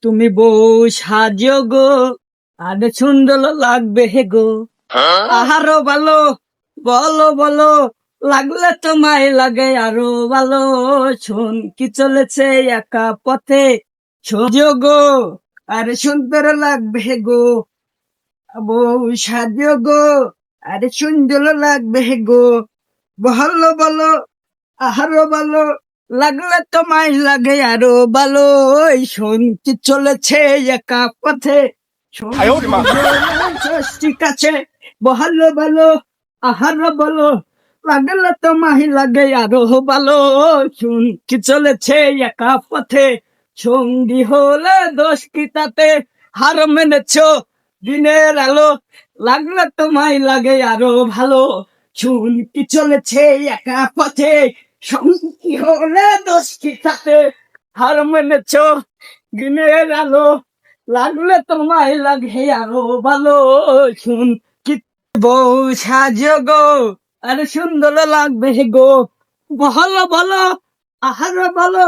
তুমি বউ সাজো গো, আর সুন্দর লাগবে হে গো। আহারো ভালো, বলো বলো, লাগলে তোমায় লাগে আরো ভালো। শোন কি চলেছে একা পথে, সাজো গো, আর সুন্দর লাগবে হে গো। বউ সাজো গো, আর সুন্দর লাগবে হে গো। বলো বলো, আহারো ভালো, লাগলে তোমায় লাগে আরো ভালো। ওই শুনতে চলেছে একা পথে, ঠিক আছে। ভালো ভালো, আহারো ভালো, লাগলে তোমায় লাগে আরো ভালো। শুনতে চলেছে একা পথে, সঙ্গী হলে দোষ কি তাতে। হার মেনেছ দিনের আলো, লাগলে তোমায় লাগে আরো ভালো। শুনতে চলেছে একা পথে, সঙ্গী হলে দোষ কি তাতে। হার মেনেছ দিনের আলো, লাগলে তোমায় লাগে আরো ভালো। শুন কি বউ সাজো গো, আরে সুন্দর লাগবে গো। বলো বলো, আহার বলো,